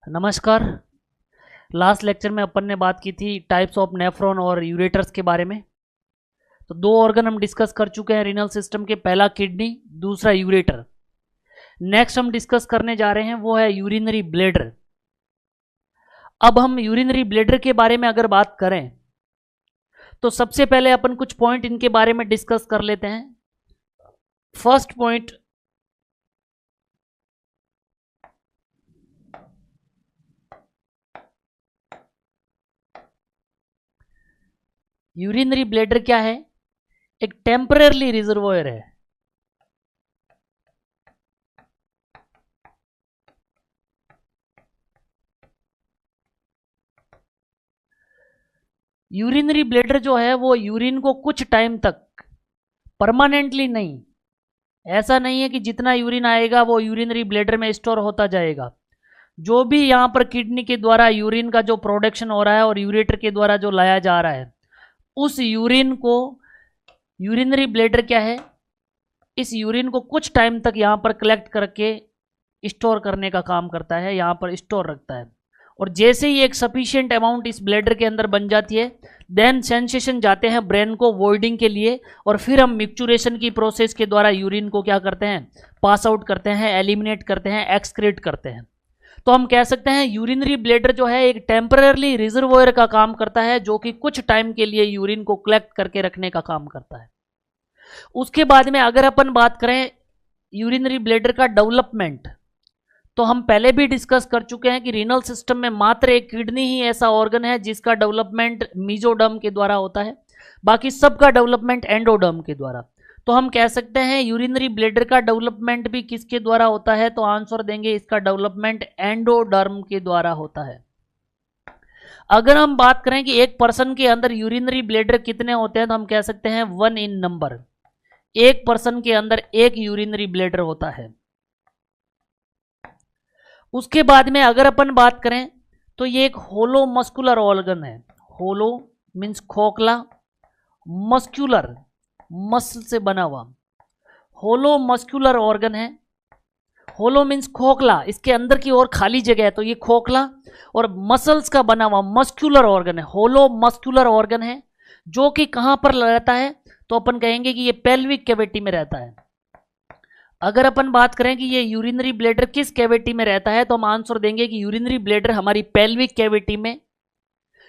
नमस्कार। Last lecture में अपन ने बात की थी टाइप्स ऑफ नेफ्रॉन और यूरेटर्स के बारे में। तो दो ऑर्गन हम डिस्कस कर चुके हैं रीनल सिस्टम के, पहला किडनी, दूसरा यूरेटर। नेक्स्ट हम डिस्कस करने जा रहे हैं वो है यूरिनरी ब्लैडर। अब हम यूरिनरी ब्लैडर के बारे में अगर बात करें तो सबसे पहले अपन कुछ पॉइंट इनके बारे में डिस्कस कर लेते हैं। फर्स्ट पॉइंट, यूरिनरी ब्लैडर क्या है? एक टेम्परेरी रिजर्वोयर है। यूरिनरी ब्लैडर जो है वो यूरिन को कुछ टाइम तक, परमानेंटली नहीं, ऐसा नहीं है कि जितना यूरिन आएगा वो यूरिनरी ब्लैडर में स्टोर होता जाएगा। जो भी यहाँ पर किडनी के द्वारा यूरिन का जो प्रोडक्शन हो रहा है और यूरेटर के द्वारा जो लाया जा रहा है, उस यूरिन को यूरिनरी ब्लैडर क्या है, इस यूरिन को कुछ टाइम तक यहाँ पर कलेक्ट करके स्टोर करने का काम करता है, यहाँ पर स्टोर रखता है। और जैसे ही एक सफिशिएंट अमाउंट इस ब्लैडर के अंदर बन जाती है, देन सेंसेशन जाते हैं ब्रेन को वॉइडिंग के लिए, और फिर हम मिक्चुरेशन की प्रोसेस के द्वारा यूरिन को क्या करते हैं, पास आउट करते हैं, एलिमिनेट करते हैं, एक्सक्रीट करते हैं। तो हम कह सकते हैं यूरिनरी ब्लैडर जो है एक टेम्परेरी रिजर्वोयर का काम करता है, जो कि कुछ टाइम के लिए यूरिन को कलेक्ट करके रखने का काम करता है। उसके बाद में अगर अपन बात करें यूरिनरी ब्लैडर का डेवलपमेंट, तो हम पहले भी डिस्कस कर चुके हैं कि रीनल सिस्टम में मात्र एक किडनी ही ऐसा ऑर्गन है जिसका डेवलपमेंट मीजोडर्म के द्वारा होता है, बाकी सबका डेवलपमेंट एंडोडर्म के द्वारा। तो हम कह सकते हैं यूरिनरी ब्लैडर का डेवलपमेंट भी किसके द्वारा होता है, तो आंसर देंगे इसका डेवलपमेंट एंडोडर्म के द्वारा होता है। अगर हम बात करें कि एक पर्सन के अंदर यूरिनरी ब्लैडर कितने होते हैं, तो हम कह सकते हैं 1 इन नंबर, एक पर्सन के अंदर एक यूरिनरी ब्लैडर होता है। उसके बाद में अगर अपन बात करें तो ये एक होलो मस्कुलर ऑर्गन है। होलो मीन्स खोखला, मस्कुलर मसल से बना हुआ, होलो मस्कुलर ऑर्गन है। होलो मीन्स खोखला, इसके अंदर की ओर खाली जगह है, तो ये खोखला और मसल्स का बना हुआ मस्कुलर ऑर्गन है, होलो मस्कुलर ऑर्गन है, जो कि कहां पर रहता है, तो अपन कहेंगे कि ये पेल्विक कैविटी में रहता है। अगर अपन बात करें कि ये यूरिनरी ब्लैडर किस कैविटी में रहता है, तो हम आंसर देंगे कि यूरिनरी ब्लैडर हमारी पेल्विक कैविटी में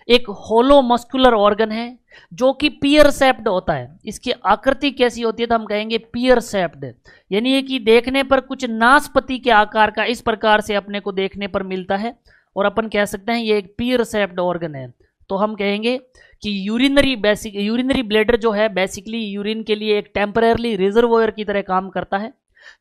एक होलो मस्कुलर ऑर्गन है, जो कि पियर शेप्ड होता है। इसकी आकृति कैसी होती है, तो हम कहेंगे पियर शेप्ड, यानी कि देखने पर कुछ नाशपति के आकार का इस प्रकार से अपने को देखने पर मिलता है, और अपन कह सकते हैं ये एक पियर शेप्ड ऑर्गन है। तो हम कहेंगे कि यूरिनरी ब्लैडर जो है बेसिकली यूरिन के लिए एक टेम्परेरी रिजर्वोयर की तरह काम करता है,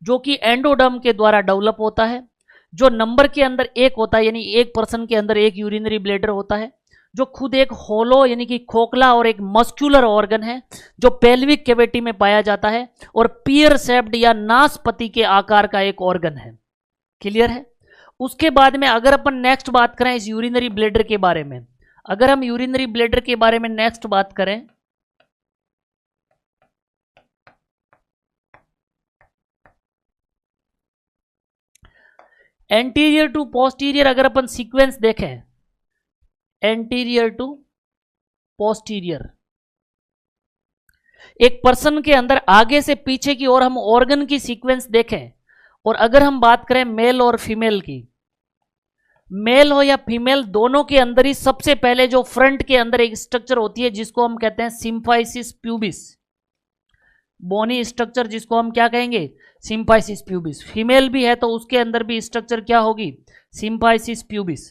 जो कि एंडोडर्म के द्वारा डेवलप होता है, जो नंबर के अंदर एक होता है, यानी एक पर्सन के अंदर एक यूरिनरी ब्लैडर होता है, जो खुद एक होलो यानी कि खोखला और एक मस्कुलर ऑर्गन है, जो पेल्विक कैविटी में पाया जाता है, और पियर शेप्ड या नाशपति के आकार का एक ऑर्गन है। क्लियर है? उसके बाद में अगर अपन नेक्स्ट बात करें इस यूरिनरी ब्लैडर के बारे में, अगर हम यूरिनरी ब्लैडर के बारे में नेक्स्ट बात करें, एंटीरियर टू पोस्टीरियर अगर अपन सीक्वेंस देखें, एंटीरियर टू पोस्टीरियर, एक पर्सन के अंदर आगे से पीछे की ओर हम ऑर्गन की सीक्वेंस देखें, और अगर हम बात करें मेल और फीमेल की, मेल हो या फीमेल, दोनों के अंदर ही सबसे पहले जो फ्रंट के अंदर एक स्ट्रक्चर होती है जिसको हम कहते हैं सिम्फाइसिस प्यूबिस, बोनी स्ट्रक्चर, जिसको हम क्या कहेंगे, सिम्फाइसिस प्यूबिस। फीमेल भी है तो उसके अंदर भी स्ट्रक्चर क्या होगी, सिम्फाइसिस प्यूबिस।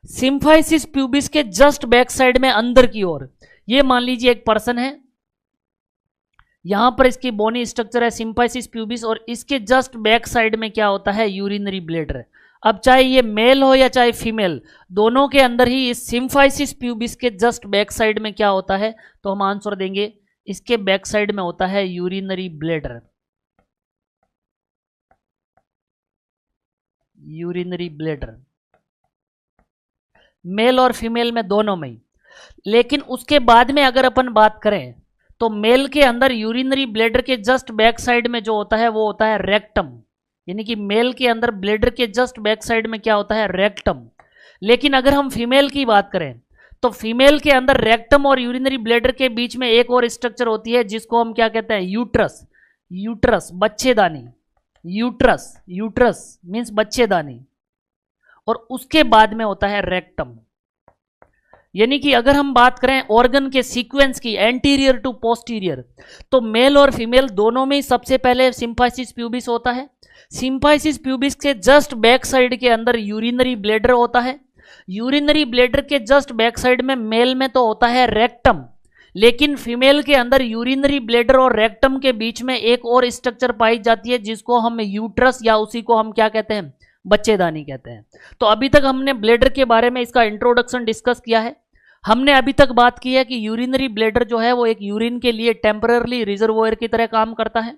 सिम्फाइसिस प्यूबिस के जस्ट बैक साइड में अंदर की ओर, ये मान लीजिए एक पर्सन है, यहां पर इसकी बोनी स्ट्रक्चर है सिम्फाइसिस प्यूबिस, और इसके जस्ट बैक साइड में क्या होता है, यूरिनरी ब्लैडर। अब चाहे ये मेल हो या चाहे फीमेल, दोनों के अंदर ही इस सिम्फाइसिस प्यूबिस के जस्ट बैक साइड में क्या होता है, तो हम आंसर देंगे इसके बैक साइड में होता है urinary bladder. Urinary bladder male और फीमेल में दोनों में ही। लेकिन उसके बाद में अगर अपन बात करें तो मेल के अंदर यूरिनरी ब्लैडर के जस्ट बैक साइड में जो होता है वो होता है रेक्टम, यानी कि मेल के अंदर ब्लेडर के जस्ट बैक साइड में क्या होता है, रेक्टम। लेकिन अगर हम फीमेल की बात करें तो फीमेल के अंदर रेक्टम और यूरिनरी ब्लेडर के बीच में एक और स्ट्रक्चर होती है जिसको हम क्या कहते हैं, यूट्रस। यूट्रस बच्चेदानी, यूट्रस, यूट्रस मीन्स बच्चेदानी, और उसके बाद में होता है रेक्टम। यानी कि अगर हम बात करें ऑर्गन के सीक्वेंस की एंटीरियर टू पोस्टीरियर, तो मेल और फीमेल दोनों में सबसे पहले सिम्फाइसिस प्यूबिस होता है। सिम्फाइसिस प्यूबिस के जस्ट बैक साइड के अंदर यूरिनरी ब्लेडर होता है। यूरिनरी ब्लेडर के जस्ट बैक साइड में मेल में तो होता है रेक्टम, लेकिन फीमेल के अंदर यूरिनरी ब्लेडर और रेक्टम के बीच में एक और स्ट्रक्चर पाई जाती है जिसको हम यूट्रस या उसी को हम क्या कहते हैं, बच्चेदानी कहते हैं। तो अभी तक हमने ब्लेडर के बारे में इसका इंट्रोडक्शन डिस्कस किया है। हमने अभी तक बात की है कि यूरिनरी ब्लेडर जो है वो एक यूरिन के लिए टेम्पररी रिजर्वोयर की तरह काम करता है।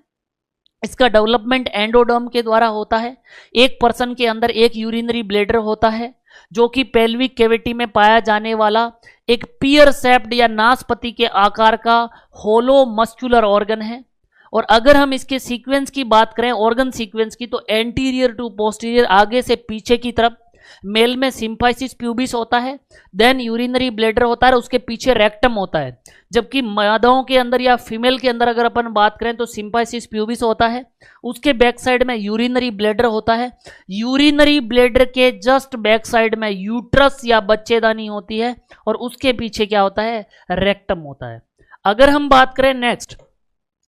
इसका डेवलपमेंट एंडोडर्म के द्वारा होता है। एक पर्सन के अंदर एक यूरिनरी ब्लेडर होता है जो कि पेल्विक कैविटी में पाया जाने वाला एक पियर शेप्ड या नाशपति के आकार का होलो मस्कुलर ऑर्गन है। और अगर हम इसके सीक्वेंस की बात करें, ऑर्गन सीक्वेंस की, तो एंटीरियर टू पोस्टीरियर, आगे से पीछे की तरफ मेल में सिम्फाइसिस प्यूबिस होता है, देन यूरिनरी ब्लेडर होता है, उसके पीछे रेक्टम होता है। जबकि मादाओं के अंदर या फीमेल के अंदर अगर अपन बात करें तो सिम्फाइसिस प्यूबिस होता है, उसके बैक साइड में यूरिनरी ब्लेडर होता है। यूरिनरी ब्लेडर के जस्ट बैक साइड में यूट्रस या बच्चेदानी होती है और उसके पीछे क्या होता है, रेक्टम होता है। अगर हम बात करें नेक्स्ट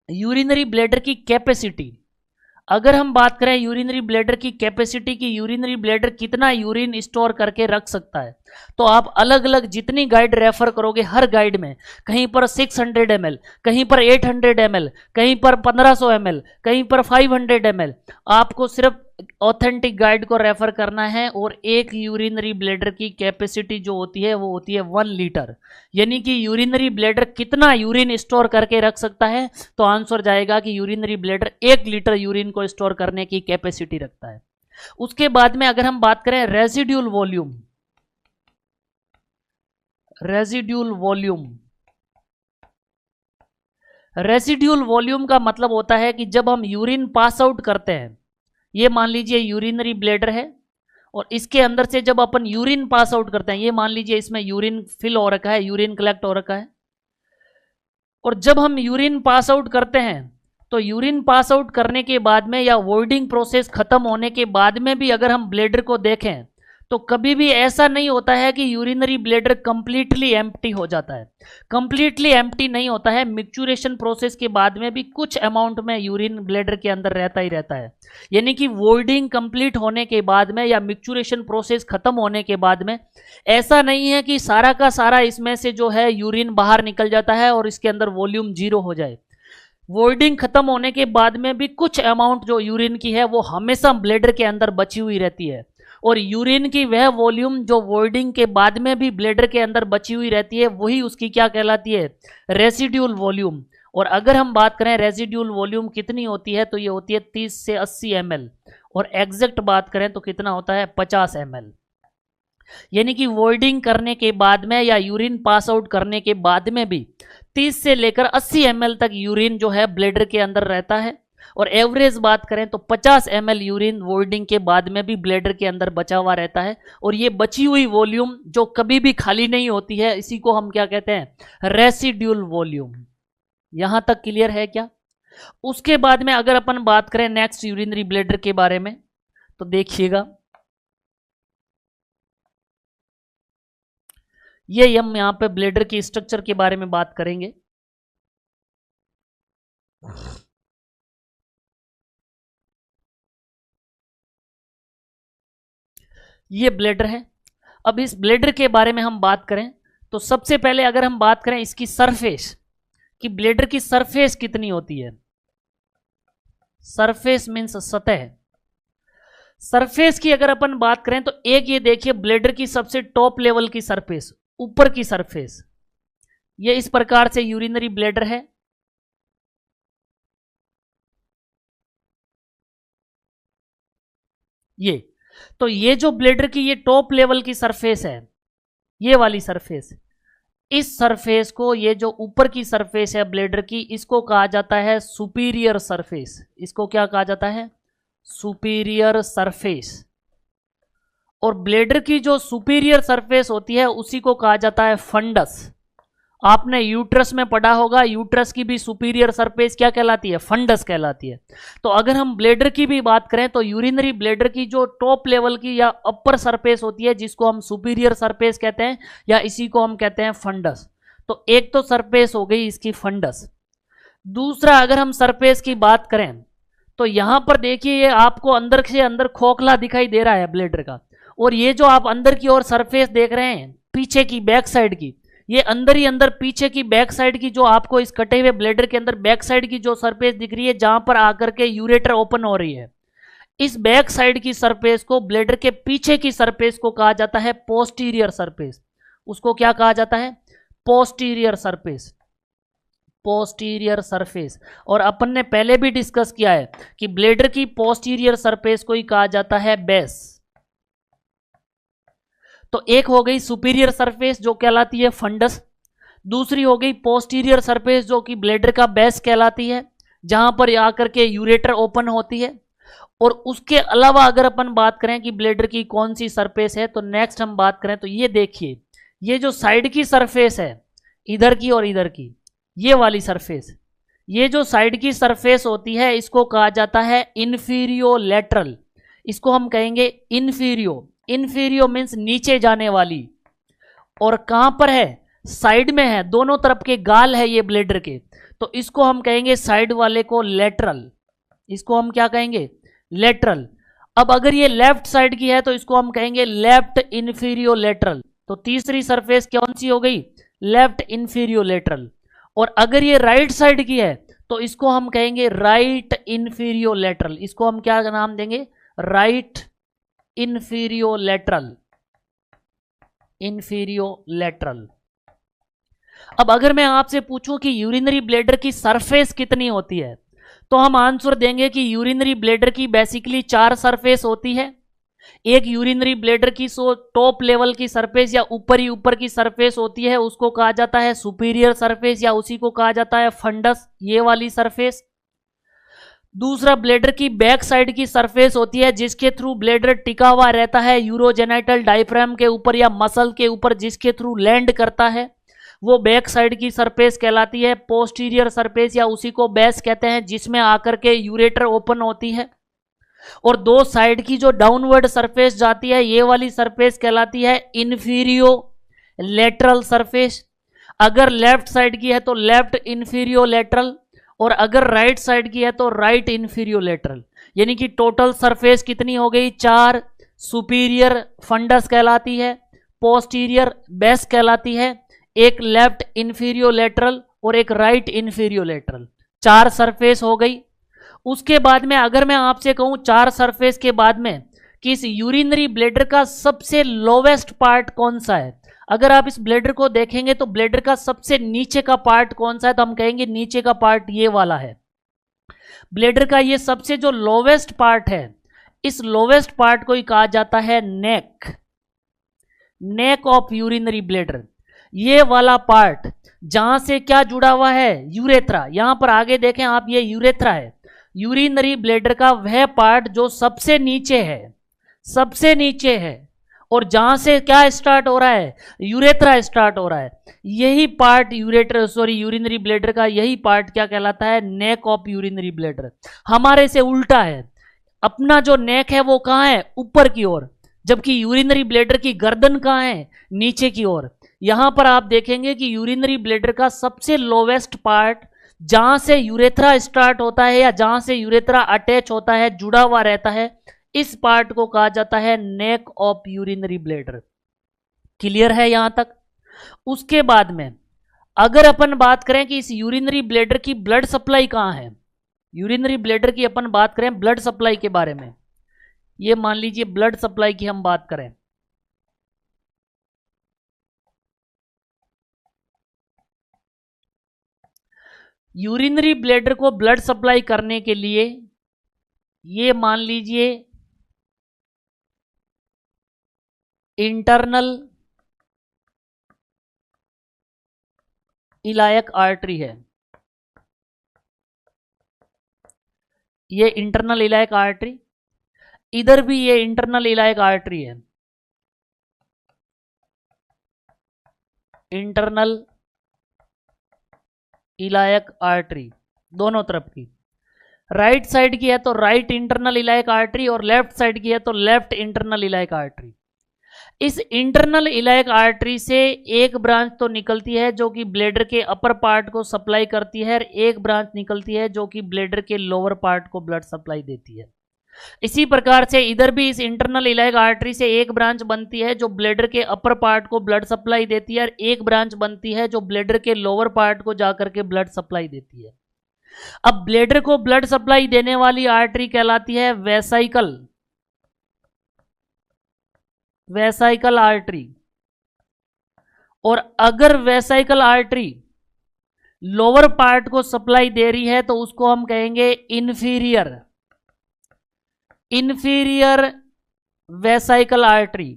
यूरिनरी ब्लेडर की कैपेसिटी, अगर हम बात करें यूरिनरी ब्लेडर की कैपेसिटी की, यूरिनरी ब्लेडर कितना यूरिन स्टोर करके रख सकता है, तो आप अलग अलग जितनी गाइड रेफर करोगे, हर गाइड में कहीं पर 600 ml, कहीं पर 800 ml, कहीं पर 1500 ml, कहीं पर 500 ml, आपको सिर्फ ऑथेंटिक गाइड को रेफर करना है। और एक यूरिनरी ब्लेडर की कैपेसिटी जो होती है वो होती है 1 लीटर। यानी कि यूरिनरी ब्लेडर कितना यूरिन स्टोर करके रख सकता है, तो आंसर जाएगा कि यूरिनरी ब्लेडर 1 लीटर यूरिन को स्टोर करने की कैपेसिटी रखता है। उसके बाद में अगर हम बात करें residual volume, residual volume, residual volume का मतलब होता है कि जब हम यूरिन पास आउट करते हैं, ये मान लीजिए यूरिनरी ब्लेडर है और इसके अंदर से जब अपन यूरिन पास आउट करते हैं, ये मान लीजिए इसमें यूरिन फिल हो रखा है, यूरिन कलेक्ट हो रखा है, और जब हम यूरिन पास आउट करते हैं तो यूरिन पास आउट करने के बाद में या वॉइडिंग प्रोसेस खत्म होने के बाद में भी अगर हम ब्लेडर को देखें तो कभी भी ऐसा नहीं होता है कि यूरिनरी ब्लेडर कंप्लीटली एम्प्टी हो जाता है। कंप्लीटली एम्प्टी नहीं होता है, मिक्चुरेशन प्रोसेस के बाद में भी कुछ अमाउंट में यूरिन ब्लेडर के अंदर रहता ही रहता है। यानी कि वॉइडिंग कंप्लीट होने के बाद में या मिक्चुरेशन प्रोसेस खत्म होने के बाद में ऐसा नहीं है कि सारा का सारा इसमें से जो है यूरिन बाहर निकल जाता है और इसके अंदर वॉल्यूम 0 हो जाए। वॉइडिंग खत्म होने के बाद में भी कुछ अमाउंट जो यूरिन की है वो हमेशा ब्लेडर के अंदर बची हुई रहती है, और यूरिन की वह वॉल्यूम जो वॉइडिंग के बाद में भी ब्लेडर के अंदर बची हुई रहती है वही उसकी क्या कहलाती है, रेसिड्यूल वॉल्यूम। और अगर हम बात करें रेसिड्यूल वॉल्यूम कितनी होती है, तो ये होती है 30 से 80 ml, और एग्जैक्ट बात करें तो कितना होता है 50 ml। यानी कि वॉइडिंग करने के बाद में या यूरिन पास आउट करने के बाद में भी 30 से लेकर 80 ml तक यूरिन जो है ब्लेडर के अंदर रहता है, और एवरेज बात करें तो 50 ml यूरिन वॉइडिंग के बाद में भी ब्लेडर के अंदर बचा हुआ रहता है। और ये बची हुई वॉल्यूम जो कभी भी खाली नहीं होती है, इसी को हम क्या कहते हैं, रेसिड्यूल वॉल्यूम। यहां तक क्लियर है क्या? उसके बाद में अगर अपन बात करें नेक्स्ट यूरिनरी ब्लेडर के बारे में, तो देखिएगा ये हम यहां पे ब्लेडर की स्ट्रक्चर के बारे में बात करेंगे। ये ब्लेडर है। अब इस ब्लेडर के बारे में हम बात करें तो सबसे पहले अगर हम बात करें इसकी सरफेस कि ब्लेडर की सरफेस कितनी होती है, सरफेस मीन्स सतह। सरफेस की अगर अपन बात करें तो एक ये देखिए ब्लेडर की सबसे टॉप लेवल की सरफेस, ऊपर की सरफेस, ये इस प्रकार से यूरिनरी ब्लेडर है। ये तो ये जो ब्लेडर की ये टॉप लेवल की सरफेस है, ये वाली सरफेस, इस सरफेस को, ये जो ऊपर की सरफेस है ब्लेडर की, इसको कहा जाता है सुपीरियर सरफेस। इसको क्या कहा जाता है, सुपीरियर सरफेस। और ब्लेडर की जो सुपीरियर सरफेस होती है उसी को कहा जाता है फंडस। आपने यूट्रस में पढ़ा होगा, यूट्रस की भी सुपीरियर सरफेस क्या कहलाती है? फंडस कहलाती है। तो अगर हम ब्लेडर की भी बात करें तो यूरिनरी ब्लेडर की जो टॉप लेवल की या अपर सरफेस होती है जिसको हम सुपीरियर सरफेस कहते हैं या इसी को हम कहते हैं फंडस। तो एक तो सरफेस हो गई इसकी फंडस। दूसरा अगर हम सरफेस की बात करें तो यहां पर देखिए ये आपको अंदर से अंदर खोखला दिखाई दे रहा है ब्लेडर का, और ये जो आप अंदर की ओर सरफेस देख रहे हैं पीछे की बैक साइड की, ये अंदर ही अंदर पीछे की बैक साइड की जो आपको इस कटे हुए ब्लेडर के अंदर बैक साइड की जो सरफेस दिख रही है जहां पर आकर के यूरेटर ओपन हो रही है, इस बैक साइड की सरफेस को ब्लेडर के पीछे की सरफेस को कहा जाता है पोस्टीरियर सरफेस। उसको क्या कहा जाता है? Posterior surface. Posterior surface. और अपन ने पहले भी डिस्कस किया है कि ब्लेडर की पोस्टीरियर सरफेस को ही कहा जाता है बेस। तो एक हो गई सुपीरियर सरफेस जो कहलाती है फंडस, दूसरी हो गई पोस्टीरियर सरफेस जो कि ब्लेडर का बेस कहलाती है जहां पर आकर के यूरेटर ओपन होती है। और उसके अलावा अगर अपन बात करें कि ब्लेडर की कौन सी सरफेस है तो नेक्स्ट हम बात करें तो ये देखिए, ये जो साइड की सरफेस है इधर की और इधर की, ये वाली सरफेस, ये जो साइड की सरफेस होती है इसको कहा जाता है इन्फीरियो लेटरल। इसको हम कहेंगे इन्फीरियो। इन्फीरियो मीन्स नीचे जाने वाली। और कहां पर है? साइड में है, दोनों तरफ के गाल है ये ब्लेडर के, तो इसको हम कहेंगे साइड वाले को लेटरल। इसको हम क्या कहेंगे? लेटरल। अब अगर ये लेफ्ट साइड की है तो इसको हम कहेंगे लेफ्ट इन्फीरियो लेटरल। तो तीसरी सरफेस कौन सी हो गई? Left infero lateral. और अगर ये राइट साइड की है तो इसको हम कहेंगे राइट इन्फीरियो लेटरल। इसको हम क्या नाम देंगे? Right infero lateral. Infero lateral. अब अगर मैं आपसे पूछूं कि यूरिनरी ब्लेडर की सरफेस कितनी होती है तो हम आंसर देंगे कि यूरिनरी ब्लेडर की बेसिकली 4 सरफेस होती है। एक यूरिनरी ब्लेडर की टॉप लेवल की सरफेस या ऊपर ही ऊपर की सरफेस होती है उसको कहा जाता है सुपीरियर सरफेस या उसी को कहा जाता है फंडस, ये वाली सरफेस। दूसरा ब्लेडर की बैक साइड की सरफेस होती है जिसके थ्रू ब्लेडर टिका हुआ रहता है यूरोजेनाइटल डायफ्राम के ऊपर या मसल के ऊपर, जिसके थ्रू लैंड करता है, वो बैक साइड की सरफेस कहलाती है पोस्टीरियर सरफेस या उसी को बेस कहते हैं, जिसमें आकर के यूरेटर ओपन होती है। और दो साइड की जो डाउनवर्ड सरफेस जाती है ये वाली सरफेस कहलाती है इन्फीरियो लेटरल सरफेस। अगर लेफ्ट साइड की है तो लेफ्ट इन्फीरियो लेटरल, और अगर राइट साइड की है तो राइट इन्फीरियो लेटरल। यानी कि टोटल सरफेस कितनी हो गई? 4। सुपीरियर फंडस कहलाती है, पोस्टीरियर बेस कहलाती है, एक लेफ्ट इन्फीरियो लेटरल और एक राइट इन्फीरियो लेटरल। 4 सरफेस हो गई। उसके बाद में अगर मैं आपसे कहूं 4 सरफेस के बाद में कि इस यूरिनरी ब्लेडर का सबसे लोवेस्ट पार्ट कौन सा है, अगर आप इस ब्लेडर को देखेंगे तो ब्लेडर का सबसे नीचे का पार्ट कौन सा है तो हम कहेंगे नीचे का पार्ट ये वाला है। ब्लेडर का ये सबसे जो लोवेस्ट पार्ट है, इस लोवेस्ट पार्ट को ही कहा जाता है नेक। नेक ऑफ यूरिनरी ब्लेडर, ये वाला पार्ट जहां से क्या जुड़ा हुआ है? यूरेथ्रा। यहां पर आगे देखें आप, ये यूरेथ्रा है। यूरिनरी ब्लेडर का वह पार्ट जो सबसे नीचे है, सबसे नीचे है, और जहां से क्या स्टार्ट हो रहा है? यूरेथ्रा स्टार्ट हो रहा है। यही पार्ट यूरिनरी ब्लेडर का यही पार्ट क्या कहलाता है? Neck of urinary bladder. हमारे से उल्टा है, अपना जो नेक है वो कहां है? ऊपर की ओर, जबकि यूरिनरी ब्लेडर की गर्दन कहां है? नीचे की ओर। यहां पर आप देखेंगे कि यूरिनरी ब्लेडर का सबसे लोवेस्ट पार्ट जहां से यूरेथ्रा स्टार्ट होता है या जहां से यूरेथ्रा अटैच होता है, जुड़ा हुआ रहता है, इस पार्ट को कहा जाता है neck of urinary bladder. Clear है यहां तक? उसके बाद में अगर अपन बात करें कि इस यूरिनरी ब्लेडर की ब्लड सप्लाई कहां है, यूरिनरी ब्लेडर की अपन बात करें ब्लड सप्लाई के बारे में, ये मान लीजिए ब्लड सप्लाई की हम बात करें, यूरिनरी ब्लेडर को ब्लड सप्लाई करने के लिए ये मान लीजिए इंटरनल इलायक आर्टरी है, ये इंटरनल इलायक आर्टरी। इधर भी ये इंटरनल इलाइक आर्टरी है, इंटरनल इलायक आर्टरी दोनों तरफ की। राइट साइड की है तो राइट इंटरनल इलायक आर्टरी और लेफ्ट साइड की है तो लेफ्ट इंटरनल इलायक आर्टरी। इस इंटरनल इलायक आर्टरी से एक ब्रांच तो निकलती है जो कि ब्लेडर के अपर पार्ट को सप्लाई करती है, और एक ब्रांच निकलती है जो कि ब्लेडर के लोअर पार्ट को ब्लड सप्लाई देती है। इसी प्रकार से इधर भी इस इंटरनल इलायक आर्टरी से एक ब्रांच बनती है जो ब्लेडर के अपर पार्ट को ब्लड सप्लाई देती है, और एक ब्रांच बनती है जो ब्लेडर के लोअर पार्ट को जाकर के ब्लड सप्लाई देती है। अब ब्लेडर को ब्लड सप्लाई देने वाली आर्टरी कहलाती है वेसाइकल आर्टरी। और अगर वेसाइकल आर्टरी लोअर पार्ट को सप्लाई दे रही है तो उसको हम कहेंगे इन्फीरियर वेसाइकल आर्टरी।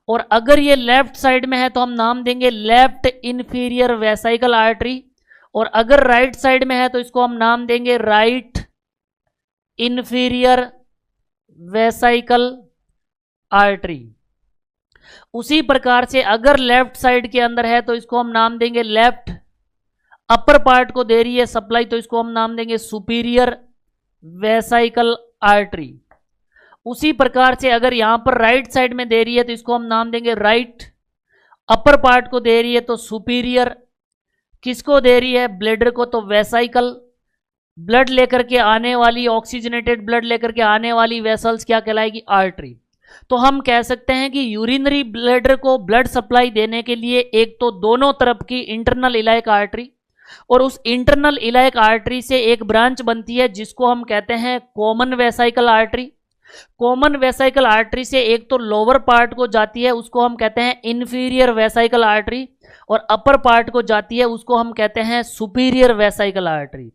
और अगर ये लेफ्ट साइड में है तो हम नाम देंगे लेफ्ट इन्फीरियर वेसाइकल आर्टरी, और अगर राइट साइड में है तो इसको हम नाम देंगे राइट इन्फीरियर वेसाइकल आर्टरी। उसी प्रकार से अगर लेफ्ट साइड के अंदर है तो इसको हम नाम देंगे लेफ्ट अपर पार्ट को दे रही है सप्लाई, तो इसको हम नाम देंगे सुपीरियर वेसाइकल आर्टरी। उसी प्रकार से अगर यहां पर राइट साइड में दे रही है तो इसको हम नाम देंगे राइट अपर पार्ट को दे रही है तो सुपीरियर, किसको दे रही है ब्लेडर को तो वेसाइकल, ब्लड लेकर के आने वाली ऑक्सीजनेटेड ब्लड लेकर के आने वाली वेसल्स क्या कहलाएगी आर्टरी। तो हम कह सकते हैं कि यूरिनरी ब्लेडर को ब्लड सप्लाई देने के लिए एक तो दोनों तरफ की इंटरनल इलायक आर्टरी, और उस इंटरनल इलायक आर्टरी से एक ब्रांच बनती है जिसको हम कहते हैं common vesicle artery. Common vesicle artery से एक तो लोअर पार्ट को जाती है उसको हम कहते हैं इंफीरियर वेसाइकल आर्टरी, और अपर पार्ट को जाती है उसको हम कहते हैं सुपीरियर वेसाइकल आर्टरी।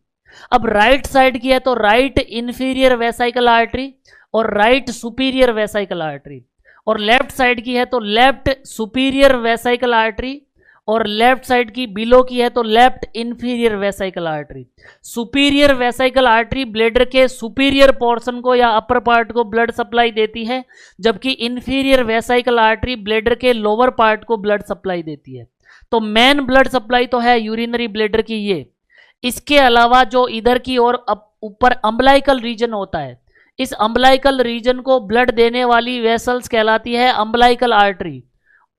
अब राइट साइड की है तो राइट इंफीरियर वेसाइकल आर्टरी और राइट सुपीरियर वेसाइकल आर्टरी, और लेफ्ट साइड की है तो लेफ्ट सुपीरियर वेसाइकल आर्टरी, और लेफ्ट साइड की बिलो की है तो left inferior vesicle artery. Superior vesicle artery bladder के सुपीरियर पोर्शन को या अपर पार्ट को ब्लड सप्लाई देती है, जबकि इंफीरियर वेसाइकल आर्टरी ब्लेडर के लोअर पार्ट को ब्लड सप्लाई देती है। तो मेन ब्लड सप्लाई तो है यूरिनरी ब्लेडर की ये। इसके अलावा जो इधर की ओर ऊपर अम्बलाइकल रीजन होता है, इस अम्बलाइकल रीजन को ब्लड देने वाली वेसल्स कहलाती है अम्बलाइकल आर्टरी।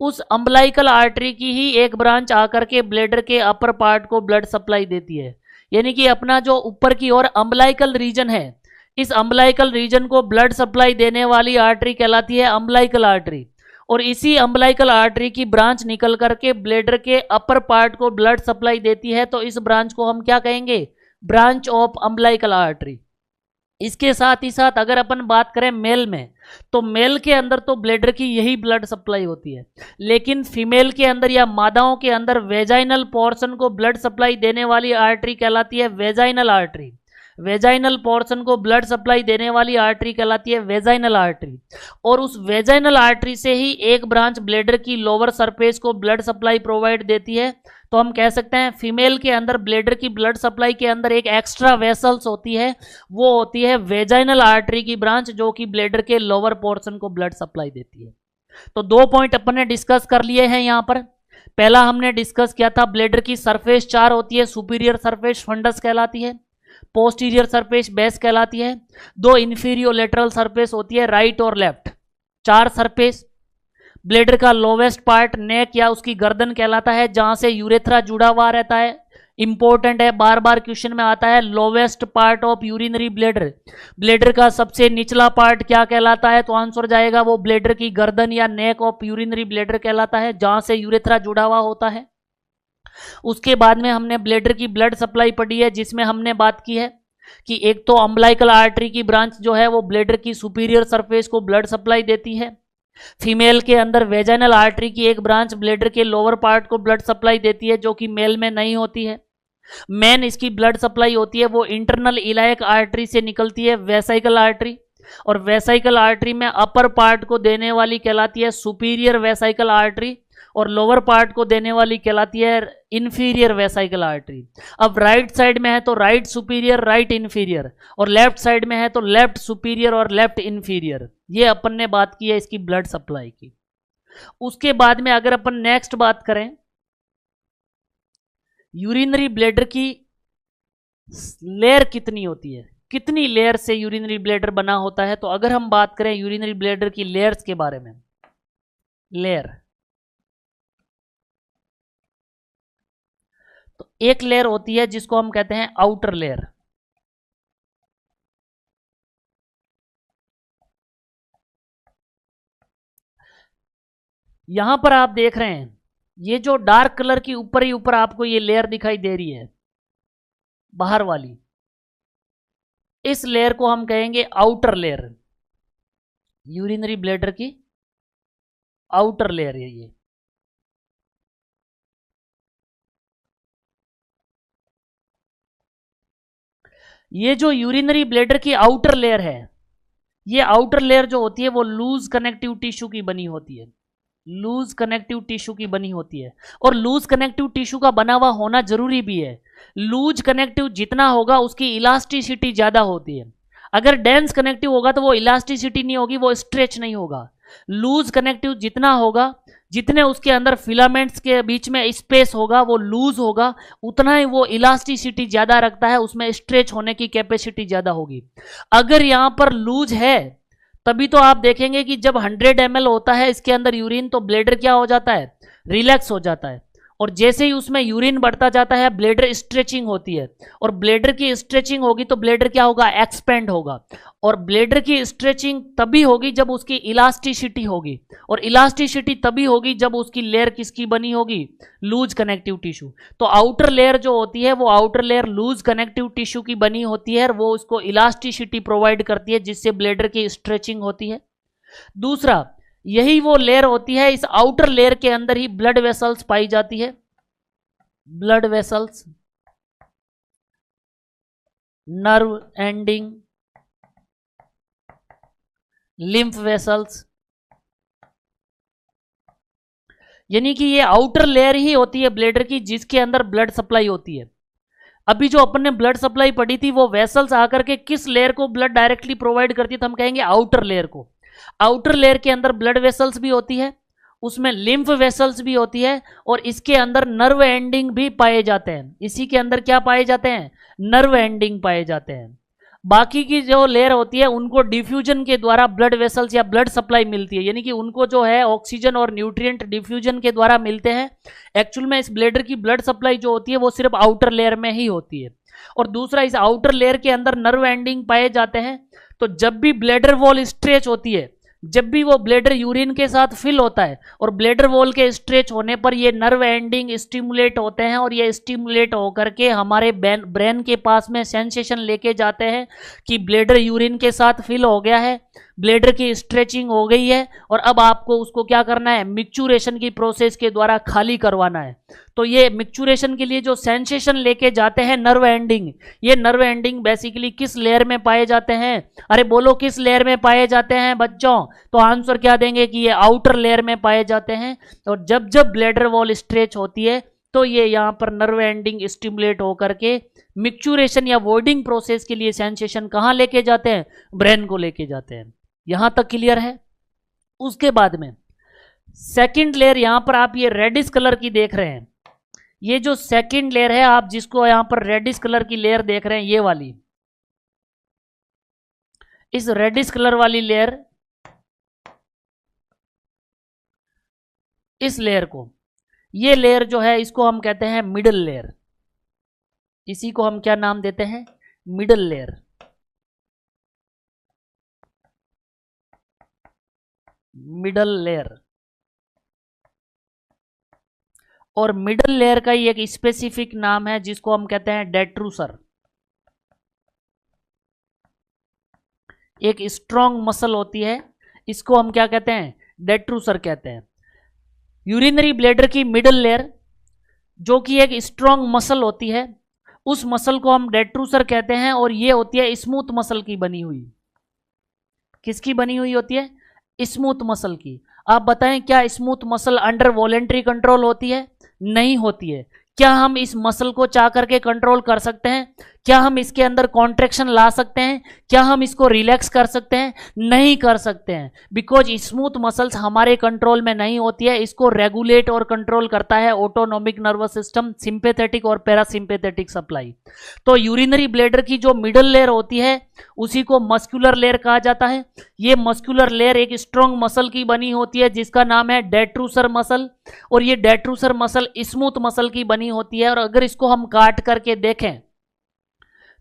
उस अम्बलाइकल आर्टरी की ही एक ब्रांच आकर के ब्लेडर के अपर पार्ट को ब्लड सप्लाई देती है। यानी कि अपना जो ऊपर की ओर अम्बलाइकल रीजन है, इस अम्बलाइकल रीजन को ब्लड सप्लाई देने वाली आर्टरी कहलाती है अम्बलाइकल आर्टरी, और इसी अम्बलाइकल आर्टरी की ब्रांच निकल करके ब्लेडर के अपर पार्ट को ब्लड सप्लाई देती है। तो इस ब्रांच को हम क्या कहेंगे ब्रांच ऑफ अम्बलाइकल आर्टरी। इसके साथ ही साथ अगर अपन बात करें मेल में, तो मेल के अंदर तो ब्लेडर की यही ब्लड सप्लाई होती है, लेकिन फीमेल के अंदर या मादाओं के अंदर वेजाइनल पोर्शन को ब्लड सप्लाई देने वाली आर्टरी कहलाती है वेजाइनल आर्टरी। वेजाइनल पोर्शन को ब्लड सप्लाई देने वाली आर्टरी कहलाती है वेजाइनल आर्टरी, और उस वेजाइनल आर्टरी से ही एक ब्रांच ब्लेडर की लोअर सरफेस को ब्लड सप्लाई प्रोवाइड देती है। तो हम कह सकते हैं फीमेल के अंदर ब्लेडर की ब्लड सप्लाई के अंदर एक एक्स्ट्रा वेसल्स होती है, वो होती है वेजाइनल आर्टरी की ब्रांच, जो कि ब्लेडर के लोअर पोर्शन को ब्लड सप्लाई देती है। तो 2 पॉइंट अपन ने डिस्कस कर लिए हैं यहाँ पर। पहला हमने डिस्कस किया था ब्लेडर की सरफेस 4 होती है, सुपीरियर सरफेस फंडस कहलाती है, पोस्टीरियर सरफेस बेस कहलाती है, 2 इंफीरियर लेटरल सरफेस होती है राइट और लेफ्ट, 4 सरफेस। ब्लेडर का लोवेस्ट पार्ट नेक या उसकी गर्दन कहलाता है, जहां से यूरेथ्रा जुड़ा हुआ रहता है। इंपॉर्टेंट है, बार बार क्वेश्चन में आता है lowest part of urinary bladder. Bladder का सबसे निचला पार्ट क्या कहलाता है, तो आंसर जाएगा वो ब्लेडर की गर्दन या नेक ऑफ यूरिनरी ब्लेडर कहलाता है, जहां से यूरेथ्रा जुड़ा हुआ होता है। उसके बाद में हमने ब्लेडर की ब्लड सप्लाई पढ़ी है, जिसमें हमने बात की है कि एक तो अम्बलाइकल आर्टरी की ब्रांच जो है वो ब्लेडर की सुपीरियर सरफेस को ब्लड सप्लाई देती है। फीमेल के अंदर वेजाइनल आर्टरी की एक ब्रांच ब्लेडर के लोअर पार्ट को ब्लड सप्लाई देती है, जो कि मेल में नहीं होती है। मेन इसकी ब्लड सप्लाई होती है वो इंटरनल इलायक आर्टरी से निकलती है वेसाइकल आर्टरी, और वेसाइकल आर्टरी में अपर पार्ट को देने वाली कहलाती है सुपीरियर वेसाइकल आर्टरी, और लोअर पार्ट को देने वाली कहलाती है इंफीरियर वेसाइकल आर्टरी। अब राइट साइड में है तो राइट सुपीरियर, राइट इंफीरियर, और लेफ्ट साइड में है तो लेफ्ट सुपीरियर और लेफ्ट इंफीरियर। ये अपन ने बात की है इसकी ब्लड सप्लाई की। उसके बाद में अगर अपन नेक्स्ट बात करें यूरिनरी ब्लैडर की लेयर कितनी होती है, कितनी लेयर से यूरिनरी ब्लैडर बना होता है, तो अगर हम बात करें यूरिनरी ब्लैडर की लेयर्स के बारे में, लेयर, तो एक लेयर होती है जिसको हम कहते हैं आउटर लेयर। यहां पर आप देख रहे हैं ये जो डार्क कलर की ऊपर ही ऊपर आपको ये लेयर दिखाई दे रही है बाहर वाली, इस लेयर को हम कहेंगे आउटर लेयर। यूरिनरी ब्लैडर की आउटर लेयर है ये। ये जो यूरिनरी ब्लैडर की आउटर लेयर है, ये आउटर लेयर जो होती है वो लूज कनेक्टिव टिश्यू की बनी होती है, लूज कनेक्टिव टिश्यू की बनी होती है। और लूज कनेक्टिव टिश्यू का बना हुआ होना जरूरी भी है। लूज कनेक्टिव जितना होगा उसकी इलास्टिसिटी ज्यादा होती है। अगर डेंस कनेक्टिव होगा तो वो इलास्टिसिटी नहीं होगी, वो स्ट्रेच नहीं होगा। लूज कनेक्टिव जितना होगा, जितने उसके अंदर फिलामेंट्स के बीच में स्पेस होगा वो लूज होगा, उतना ही वो इलास्टिसिटी ज्यादा रखता है, उसमें स्ट्रेच होने की कैपेसिटी ज्यादा होगी। अगर यहां पर लूज है तभी तो आप देखेंगे कि जब 100 ml होता है इसके अंदर यूरिन, तो ब्लैडर क्या हो जाता है, रिलैक्स हो जाता है। और जैसे ही उसमें यूरिन बढ़ता जाता है ब्लैडर स्ट्रेचिंग होती है, और ब्लैडर की स्ट्रेचिंग होगी तो ब्लैडर क्या होगा, एक्सपेंड होगा। और ब्लैडर की स्ट्रेचिंग तभी होगी जब उसकी इलास्टिसिटी होगी, और इलास्टिसिटी तभी होगी जब उसकी लेयर किसकी बनी होगी, लूज कनेक्टिव टिश्यू। तो आउटर लेयर जो होती है वो outer layer loose connective tissue की बनी होती है, और वो उसको इलास्टिसिटी प्रोवाइड करती है जिससे ब्लैडर की स्ट्रेचिंग होती है। दूसरा, यही वो लेयर होती है, इस आउटर लेयर के अंदर ही ब्लड वेसल्स पाई जाती है, blood vessels, nerve ending, lymph vessels. यानी कि ये आउटर लेयर ही होती है ब्लैडर की जिसके अंदर ब्लड सप्लाई होती है। अभी जो अपन ने ब्लड सप्लाई पढ़ी थी वो वेसल्स आकर के किस लेयर को ब्लड डायरेक्टली प्रोवाइड करती है, तो हम कहेंगे आउटर लेयर को। आउटर लेयर के अंदर ब्लड वेसल्स भी होती है, उसमें लिम्फ वेसल्स भी होती है, और इसके अंदर नर्व एंडिंग भी पाए जाते हैं। इसी के अंदर क्या पाए जाते हैं, नर्व एंडिंग पाए जाते हैं। बाकी की जो लेयर होती है उनको डिफ्यूजन के द्वारा ब्लड वेसल्स या ब्लड सप्लाई मिलती है, यानी कि उनको जो है ऑक्सीजन और न्यूट्रिएंट डिफ्यूजन के द्वारा मिलते हैं। एक्चुअल में इस ब्लैडर की ब्लड सप्लाई जो होती है वो सिर्फ आउटर लेयर में ही होती है। और दूसरा, इस आउटर लेयर के अंदर नर्व एंडिंग पाए जाते हैं। तो जब भी ब्लैडर वॉल स्ट्रेच होती है, जब भी वो ब्लैडर यूरिन के साथ फिल होता है और ब्लैडर वॉल के स्ट्रेच होने पर ये नर्व एंडिंग स्टिमुलेट होते हैं, और ये स्टिमुलेट होकर के हमारे ब्रेन के पास में सेंसेशन लेके जाते हैं कि ब्लैडर यूरिन के साथ फिल हो गया है, ब्लैडर की स्ट्रेचिंग हो गई है, और अब आपको उसको क्या करना है, मिक्चुरेशन की प्रोसेस के द्वारा खाली करवाना है। तो ये मिक्चुरेशन के लिए जो सेंसेशन लेके जाते हैं नर्व एंडिंग, ये नर्व एंडिंग बेसिकली किस लेयर में पाए जाते हैं, अरे बोलो किस लेयर में पाए जाते हैं बच्चों, तो आंसर क्या देंगे कि ये आउटर लेयर में पाए जाते हैं। और जब जब ब्लैडर वॉल स्ट्रेच होती है तो ये यहाँ पर नर्व एंडिंग स्टिमुलेट होकर के मिक्चुरेशन या वॉइडिंग प्रोसेस के लिए सेंसेशन कहाँ लेके जाते हैं, ब्रेन को लेके जाते हैं। यहां तक क्लियर है। उसके बाद में सेकंड लेयर, यहां पर आप ये रेडिश कलर की देख रहे हैं, ये जो सेकंड लेयर है आप जिसको यहां पर रेडिश कलर की लेयर देख रहे हैं, ये वाली, इस रेडिश कलर वाली लेयर, इस लेयर को, ये लेयर जो है इसको हम कहते हैं मिडल लेयर। इसी को हम क्या नाम देते हैं, मिडल लेयर। Middle layer. और मिडल लेयर का ही एक स्पेसिफिक नाम है जिसको हम कहते हैं डेट्रूसर। एक स्ट्रॉन्ग मसल होती है, इसको हम क्या कहते हैं, डेट्रूसर कहते हैं। यूरिनरी ब्लैडर की मिडल लेयर जो कि एक स्ट्रॉन्ग मसल होती है, उस मसल को हम डेट्रूसर कहते हैं, और ये होती है स्मूथ मसल की बनी हुई। किसकी बनी हुई होती है, स्मूथ मसल की। आप बताएं क्या smooth muscle under voluntary control होती है? नहीं होती है। क्या हम इस मसल को चाह करके कंट्रोल कर सकते हैं? क्या हम इसके अंदर कॉन्ट्रैक्शन ला सकते हैं? क्या हम इसको रिलैक्स कर सकते हैं? नहीं कर सकते हैं, बिकॉज स्मूथ मसल्स हमारे कंट्रोल में नहीं होती है। इसको रेगुलेट और कंट्रोल करता है ऑटोनॉमिक नर्वस सिस्टम, सिंपैथेटिक और पैरासिम्पैथेटिक सप्लाई। तो यूरिनरी ब्लैडर की जो मिडल लेयर होती है उसी को मस्कुलर लेयर कहा जाता है। ये मस्कुलर लेयर एक स्ट्रॉन्ग मसल की बनी होती है जिसका नाम है डेट्रूसर मसल, और ये डेट्रूसर मसल स्मूथ मसल की बनी होती है। और अगर इसको हम काट करके देखें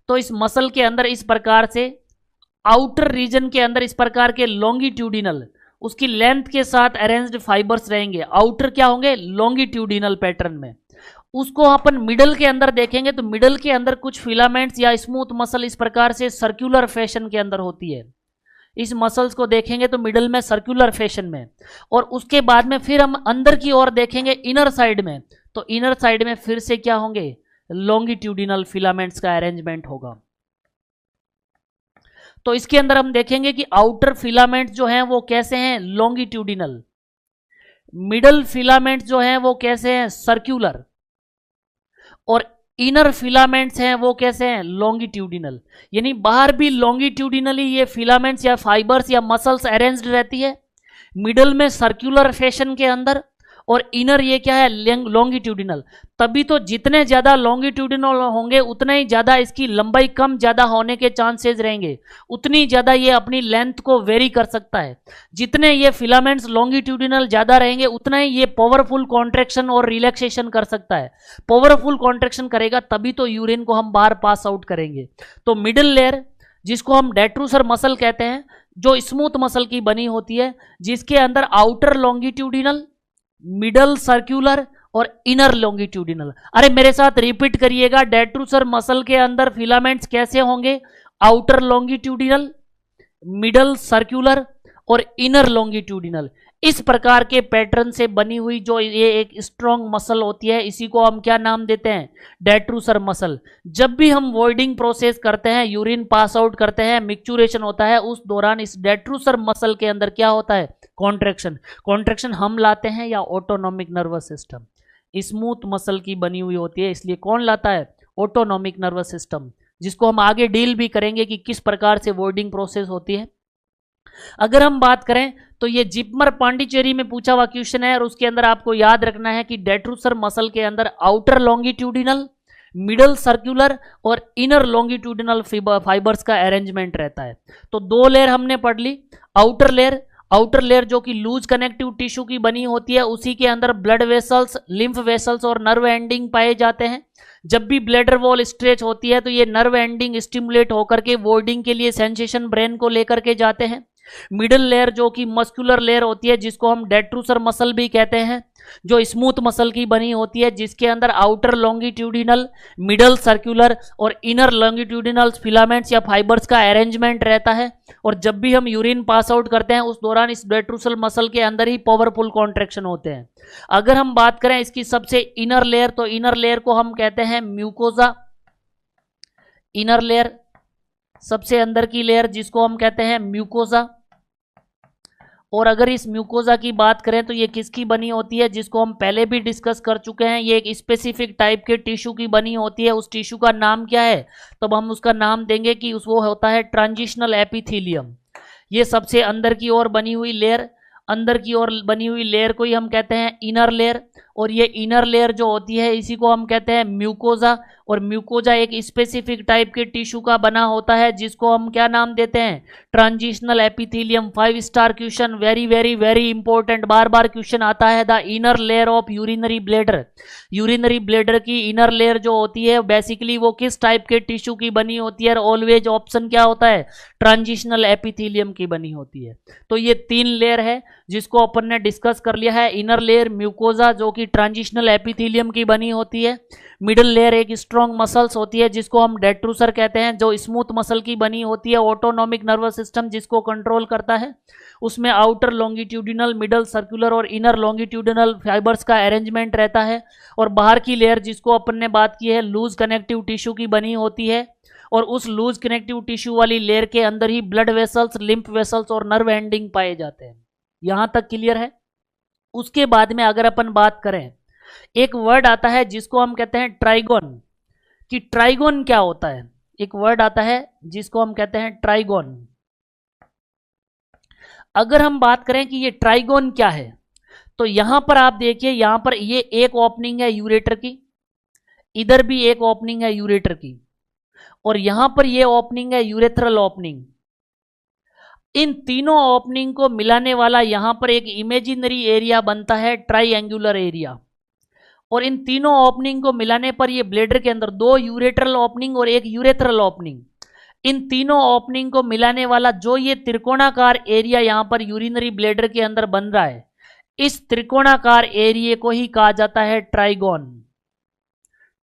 तो इस मसल के अंदर इस प्रकार से आउटर रीजन के अंदर इस प्रकार के लॉन्गिट्यूडिनल उसकी लेंथ के साथ अरेंज्ड फाइबर्स रहेंगे। आउटर क्या होंगे? लॉन्गिट्यूडिनल पैटर्न में। उसको अपन मिडल के अंदर देखेंगे तो मिडल के अंदर कुछ फिलामेंट्स या स्मूथ मसल इस प्रकार से सर्कुलर फैशन के अंदर होती है। इस मसल्स को देखेंगे तो मिडल में सर्कुलर फैशन में, और उसके बाद में फिर हम अंदर की ओर देखेंगे इनर साइड में, तो इनर साइड में फिर से क्या होंगे? लॉन्गिट्यूडिनल फिलामेंट्स का अरेंजमेंट होगा। तो इसके अंदर हम देखेंगे कि आउटर फिलामेंट्स जो हैं वो कैसे हैं? लॉन्गिट्यूडिनल। मिडल फिलामेंट्स जो हैं वो कैसे हैं? सर्कुलर। और इनर फिलामेंट्स हैं वो कैसे हैं? लॉन्गिट्यूडिनल। यानी बाहर भी लॉन्गिट्यूडिनली ये फिलामेंट्स या फाइबर्स या मसल्स अरेंज्ड रहती है, मिडल में सर्कुलर फैशन के अंदर, और इनर ये क्या है? लॉन्गिट्यूडिनल। तभी तो जितने ज़्यादा लॉन्गिट्यूडिनल होंगे उतना ही ज़्यादा इसकी लंबाई कम ज़्यादा होने के चांसेस रहेंगे, उतनी ज़्यादा ये अपनी लेंथ को वेरी कर सकता है। जितने ये फिलामेंट्स लॉन्गिट्यूडिनल ज़्यादा रहेंगे उतना ही ये पावरफुल कॉन्ट्रैक्शन और रिलैक्सेशन कर सकता है। पावरफुल कॉन्ट्रैक्शन करेगा तभी तो यूरिन को हम बाहर पास आउट करेंगे। तो मिडिल लेयर जिसको हम डेट्रूसर मसल कहते हैं, जो स्मूथ मसल की बनी होती है, जिसके अंदर आउटर लॉन्गिट्यूडिनल, मिडल सर्कुलर और इनर लॉन्गिट्यूडिनल। अरे मेरे साथ रिपीट करिएगा, डेट्रूसर मसल के अंदर फिलामेंट्स कैसे होंगे? आउटर लॉन्गिट्यूडिनल, मिडल सर्कुलर और इनर लॉन्गिट्यूडिनल। इस प्रकार के पैटर्न से बनी हुई जो ये एक स्ट्रॉन्ग मसल होती है, इसी को हम क्या नाम देते हैं? Detrusor muscle. जब भी हम वॉइडिंग प्रोसेस करते हैं, यूरिन पास आउट करते हैं, मिक्चुरेशन होता है, उस दौरान इस डेट्रूसर मसल के अंदर क्या होता है? कॉन्ट्रैक्शन। कॉन्ट्रैक्शन हम लाते हैं या autonomic nervous system? Smooth muscle की बनी हुई होती है, इसलिए कौन लाता है? ऑटोनॉमिक नर्वस सिस्टम, जिसको हम आगे डील भी करेंगे कि किस प्रकार से वॉइडिंग प्रोसेस होती है। अगर हम बात करें तो ये जिपमर पांडिचेरी में पूछा हुआ क्वेश्चन है, और उसके अंदर आपको याद रखना है कि डेट्रूसर मसल के अंदर आउटर लॉन्गिट्यूडिनल, मिडल सर्कुलर और इनर लॉन्गिट्यूडिनल फाइबर्स का अरेंजमेंट रहता है। तो दो लेयर हमने पढ़ ली। आउटर लेयर जो कि लूज कनेक्टिव टिश्यू की बनी होती है, उसी के अंदर ब्लड वेसल्स, लिम्फ वेसल्स और नर्व एंडिंग पाए जाते हैं। जब भी ब्लैडर वॉल स्ट्रेच होती है तो ये नर्व एंडिंग स्टिमुलेट होकर के वॉइडिंग के लिए सेंसेशन ब्रेन को लेकर के जाते हैं। मिडिल लेयर जो कि मस्कुलर लेयर होती है, जिसको हम डेट्रूसर मसल भी कहते हैं, जो स्मूथ मसल की बनी होती है, जिसके अंदर आउटर लॉन्गिट्यूडिनल, मिडल सर्कुलर और इनर लॉन्गिट्यूडिनल फिलामेंट्स या फाइबर्स का अरेंजमेंट रहता है। और जब भी हम यूरिन पास आउट करते हैं उस दौरान इस डेट्रूसर मसल के अंदर ही पावरफुल कॉन्ट्रैक्शन होते हैं। अगर हम बात करें इसकी सबसे इनर लेयर, तो इनर लेयर को हम कहते हैं म्यूकोजा। इनर लेयर सबसे अंदर की लेयर जिसको हम कहते हैं म्यूकोजा। और अगर इस म्यूकोजा की बात करें तो ये किसकी बनी होती है? जिसको हम पहले भी डिस्कस कर चुके हैं, ये एक स्पेसिफिक टाइप के टिश्यू की बनी होती है। उस टिश्यू का नाम क्या है? तब हम उसका नाम देंगे कि वो होता है ट्रांजिशनल एपिथेलियम। ये सबसे अंदर की ओर बनी हुई लेयर, अंदर की ओर बनी हुई लेयर को ही हम कहते हैं इनर लेयर। और ये इनर लेयर जो होती है इसी को हम कहते हैं म्यूकोजा। और म्यूकोजा एक स्पेसिफिक टाइप के टिश्यू का बना होता है, जिसको हम क्या नाम देते हैं? Transitional epithelium. 5 star question, very very very important, बार बार क्वेश्चन आता है। The inner layer of urinary bladder. Urinary bladder की इनर लेयर जो होती है बेसिकली वो किस टाइप के टिश्यू की बनी होती है? और ऑलवेज ऑप्शन क्या होता है? ट्रांजिशनल एपिथेलियम की बनी होती है। तो ये 3 लेयर है जिसको अपन ने डिस्कस कर लिया है। इनर लेयर म्यूकोजा जो कि ट्रांजिशनल एपिथेलियम की बनी होती है। मिडिल लेयर एक स्ट्रॉन्ग मसल्स होती है जिसको हम डेट्रूसर कहते हैं, जो स्मूथ मसल की बनी होती है। ऑटोनॉमिक नर्वस सिस्टम जिसको कंट्रोल करता है, उसमें आउटर लॉन्गिट्यूडिनल, मिडल सर्कुलर और इनर लॉन्गिट्यूडिनल फाइबर्स का अरेंजमेंट रहता है। और बाहर की लेयर जिसको अपन ने बात की है लूज कनेक्टिव टिश्यू की बनी होती है। और उस लूज कनेक्टिव टिश्यू वाली लेयर के अंदर ही ब्लड वेसल्स, लिम्फ वेसल्स और नर्व एंडिंग पाए जाते हैं। यहां तक क्लियर है? उसके बाद में अगर अपन बात करें, एक वर्ड आता है जिसको हम कहते हैं ट्राइगोन, कि ट्राइगोन क्या होता है। एक वर्ड आता है जिसको हम कहते हैं ट्राइगोन। अगर हम बात करें कि ये ट्राइगोन क्या है, तो यहां पर आप देखिए, यहां पर ये एक ओपनिंग है यूरेटर की, इधर भी एक ओपनिंग है यूरेटर की, और यहां पर ये ओपनिंग है यूरेथ्रल ओपनिंग। इन तीनों ओपनिंग को मिलाने वाला यहां पर एक इमेजिनरी एरिया बनता है ट्राइएंगुलर एरिया, और इन तीनों ओपनिंग को मिलाने पर ये ब्लेडर के अंदर दो यूरेट्रल ओपनिंग और एक यूरेथ्रल ओपनिंग, इन तीनों ओपनिंग को मिलाने वाला जो ये त्रिकोणाकार एरिया यहां पर यूरिनरी ब्लेडर के अंदर बन रहा है, इस त्रिकोणाकार एरिया को ही कहा जाता है trigon.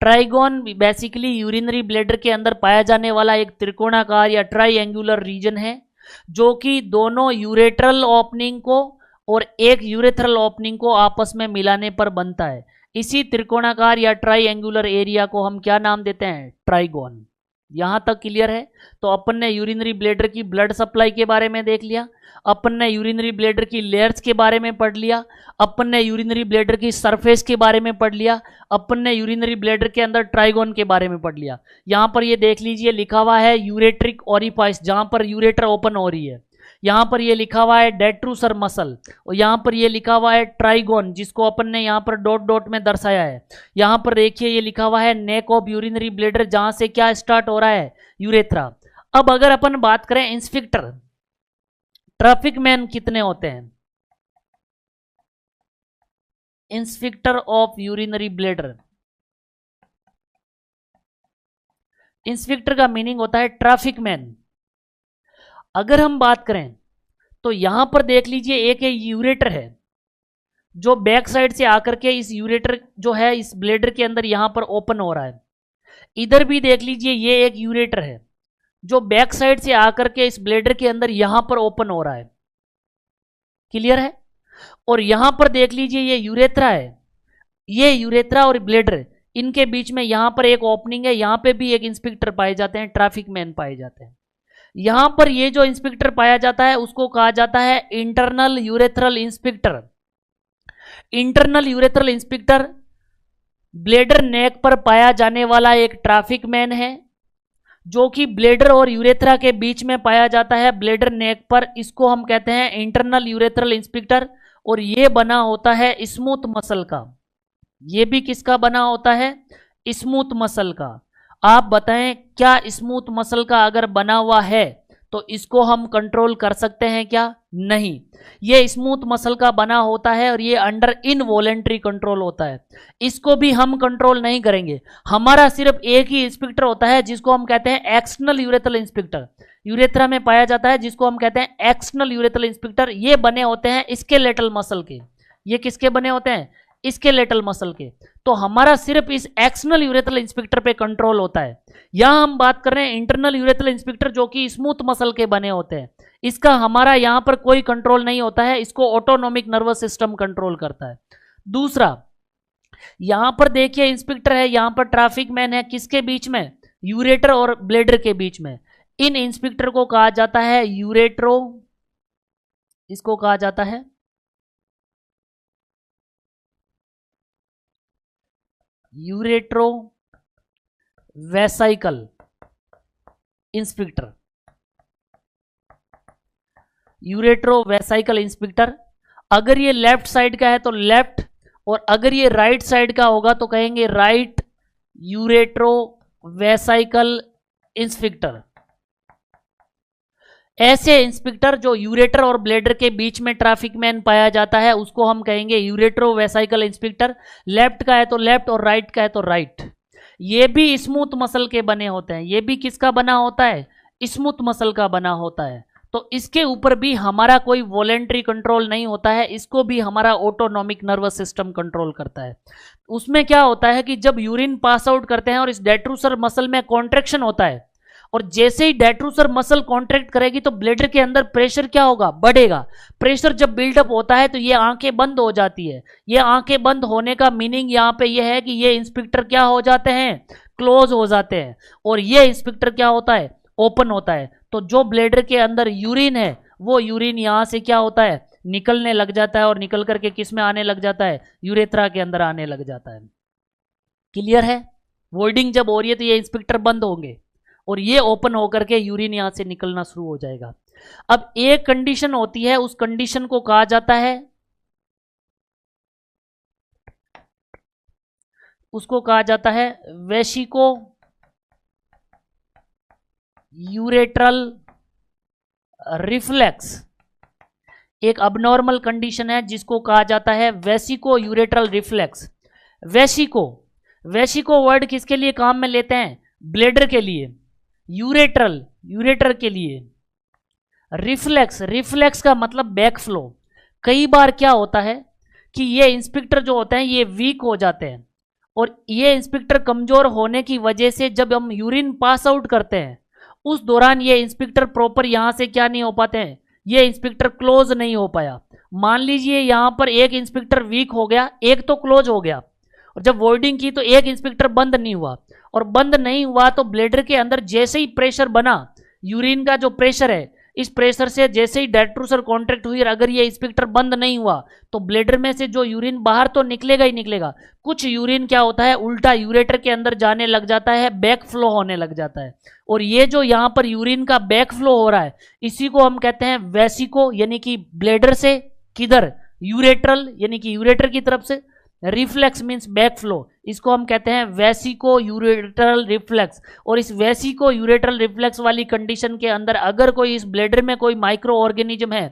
Trigon basically urinary bladder के अंदर पाया जाने वाला एक त्रिकोणाकार या ट्राइएंगुलर रीजन है, जो कि दोनों यूरेट्रल ओपनिंग को और एक यूरेथ्रल ओपनिंग को आपस में मिलाने पर बनता है। इसी त्रिकोणाकार या ट्राइएंगुलर एरिया को हम क्या नाम देते हैं? ट्राइगोन। यहां तक क्लियर है? तो अपन ने यूरिनरी ब्लेडर की ब्लड सप्लाई के बारे में देख लिया, अपन ने यूरिनरी ब्लेडर की लेयर्स के बारे में पढ़ लिया, अपन ने यूरिनरी ब्लेडर की सरफेस के बारे में पढ़ लिया, अपन ने यूरिनरी ब्लेडर के अंदर ट्राइगोन के बारे में पढ़ लिया। यहां पर ये देख लीजिए लिखा हुआ है यूरेट्रिक ओरिफाइस, जहां पर यूरेटर ओपन हो रही है। यहां पर ये लिखा हुआ है डेट्रूसर मसल, और यहां पर ये लिखा हुआ है ट्राइगोन, जिसको अपन ने यहां पर डॉट डॉट में दर्शाया है। यहां पर देखिए ये लिखा हुआ है नेक ऑफ यूरिनरी ब्लेडर, जहां से क्या स्टार्ट हो रहा है? यूरेथ्रा। अब अगर अपन बात करें इंस्पेक्टर, ट्रैफिक मैन कितने होते हैं? Inspector of urinary bladder, inspector का मीनिंग होता है ट्रैफिक मैन। अगर हम बात करें तो यहां पर देख लीजिए एक यूरेटर है जो बैक साइड से आकर के इस यूरेटर जो है इस ब्लेडर के अंदर यहां पर ओपन हो रहा है। इधर भी देख लीजिए ये एक यूरेटर है जो बैक साइड से आकर के इस ब्लेडर के अंदर यहां पर ओपन हो रहा है। क्लियर है? और यहां पर देख लीजिए ये यूरेथ्रा है, ये यूरेथ्रा और ब्लेडर, इनके बीच में यहां पर एक ओपनिंग है, यहां पे भी एक इंस्पेक्टर पाए जाते हैं, ट्रैफिक मैन पाए जाते हैं। यहां पर ये जो इंस्पेक्टर पाया जाता है उसको कहा जाता है internal urethral inspector. Internal urethral inspector bladder neck पर पाया जाने वाला एक ट्रैफिक मैन है, जो कि ब्लेडर और यूरेथ्रा के बीच में पाया जाता है ब्लेडर नेक पर। इसको हम कहते हैं इंटरनल यूरेथ्रल इंस्पेक्टर, और ये बना होता है स्मूथ मसल का। ये भी किसका बना होता है? स्मूथ मसल का। आप बताएं क्या स्मूथ मसल का अगर बना हुआ है तो इसको हम कंट्रोल कर सकते हैं क्या? नहीं, ये स्मूथ मसल का बना होता है और ये अंडर इनवॉलेंट्री कंट्रोल होता है, इसको भी हम कंट्रोल नहीं करेंगे। हमारा सिर्फ एक ही इंस्पेक्टर होता है जिसको हम कहते हैं एक्सटर्नल यूरेथ्रल इंस्पेक्टर, यूरेथ्रा में पाया जाता है, जिसको हम कहते हैं एक्सटर्नल यूरेथ्रल इंस्पेक्टर। ये बने होते हैं स्केलेटल मसल के। ये किसके बने होते हैं? स्केलेटल मसल के। तो हमारा सिर्फ इस एक्सटर्नल यूरेथ्रल इंस्पेक्टर पे कंट्रोल होता है। यहां हम बात कर रहे हैं इंटरनल यूरेथ्रल इंस्पेक्टर, जो कि स्मूथ मसल के बने होते हैं, इसका हमारा यहां पर कोई कंट्रोल नहीं होता है, इसको ऑटोनॉमिक नर्वस सिस्टम कंट्रोल करता है। दूसरा, यहां पर देखिए इंस्पेक्टर है, यहां पर ट्रैफिक मैन है, किसके बीच में? यूरेटर और ब्लेडर के बीच में। इन इंस्पेक्टर को कहा जाता है यूरेट्रो, इसको कहा जाता है uretero vesical inspector. Uretero vesical inspector. अगर ये लेफ्ट साइड का है तो लेफ्ट, और अगर ये राइट साइड का होगा तो कहेंगे राइट यूरेट्रो वेसाइकल इंस्पेक्टर। ऐसे इंस्पेक्टर जो यूरेटर और ब्लेडर के बीच में ट्रैफिक मैन पाया जाता है उसको हम कहेंगे यूरेट्रो वेसाइकल इंस्पेक्टर। लेफ्ट का है तो लेफ्ट और राइट का है तो राइट। ये भी स्मूथ मसल के बने होते हैं। ये भी किसका बना होता है? स्मूथ मसल का बना होता है। तो इसके ऊपर भी हमारा कोई वॉलेंट्री कंट्रोल नहीं होता है, इसको भी हमारा ऑटोनॉमिक नर्वस सिस्टम कंट्रोल करता है। उसमें क्या होता है कि जब यूरिन पास आउट करते हैं और इस डेट्रूसर मसल में कॉन्ट्रैक्शन होता है, और जैसे ही डेट्रूसर मसल कॉन्ट्रैक्ट करेगी तो ब्लेडर के अंदर प्रेशर क्या होगा? बढ़ेगा। प्रेशर जब बिल्डअप होता है तो ये आंखें बंद हो जाती है। ये आंखें बंद होने का मीनिंग यहाँ पे ये है कि ये इंस्पेक्टर क्या हो जाते हैं? क्लोज हो जाते हैं, और ये इंस्पेक्टर क्या होता है? ओपन होता है। तो जो ब्लेडर के अंदर यूरिन है वो यूरिन यहाँ से क्या होता है? निकलने लग जाता है और निकल करके किस में आने लग जाता है, यूरेथ्रा के अंदर आने लग जाता है। क्लियर है? वॉइडिंग जब हो रही है तो ये इंस्पेक्टर बंद होंगे और ये ओपन होकर के यूरिन यहां से निकलना शुरू हो जाएगा। अब एक कंडीशन होती है, उस कंडीशन को कहा जाता है, उसको कहा जाता है वेसिको यूरेट्रल रिफ्लेक्स। एक अबनॉर्मल कंडीशन है जिसको कहा जाता है vesico urethral reflex. Vesico, vesico word किसके लिए काम में लेते हैं, ब्लेडर के लिए। यूरेट्रल, यूरेटर के लिए। रिफ्लेक्स, रिफ्लेक्स का मतलब बैक फ्लो। कई बार क्या होता है कि ये इंस्पेक्टर जो होते हैं ये वीक हो जाते हैं और ये इंस्पेक्टर कमजोर होने की वजह से जब हम यूरिन पास आउट करते हैं उस दौरान ये इंस्पेक्टर प्रॉपर यहां से क्या नहीं हो पाते हैं, ये इंस्पेक्टर क्लोज नहीं हो पाया। मान लीजिए यहां पर एक इंस्पेक्टर वीक हो गया, एक तो क्लोज हो गया, और जब वॉइडिंग की तो एक इंस्पेक्टर बंद नहीं हुआ, और बंद नहीं हुआ तो ब्लेडर के अंदर जैसे ही प्रेशर बना, यूरिन का जो प्रेशर है, इस प्रेशर से जैसे ही डेट्रूसर कॉन्ट्रैक्ट हुई और अगर ये इंस्पेक्टर बंद नहीं हुआ तो ब्लेडर में से जो यूरिन बाहर तो निकलेगा ही निकलेगा, कुछ यूरिन क्या होता है उल्टा यूरेटर के अंदर जाने लग जाता है, बैक फ्लो होने लग जाता है। और ये जो यहाँ पर यूरिन का बैक फ्लो हो रहा है इसी को हम कहते हैं वेसिको, यानी कि ब्लेडर से किधर, यूरेट्रल यानी कि यूरेटर की तरफ से, रिफ्लेक्स मींस बैक फ्लो, इसको हम कहते हैं वेसिको यूरेट्रल रिफ्लेक्स। और इस वेसिको यूरेट्रल रिफ्लेक्स वाली कंडीशन के अंदर अगर कोई इस ब्लेडर में कोई माइक्रो ऑर्गेनिज्म है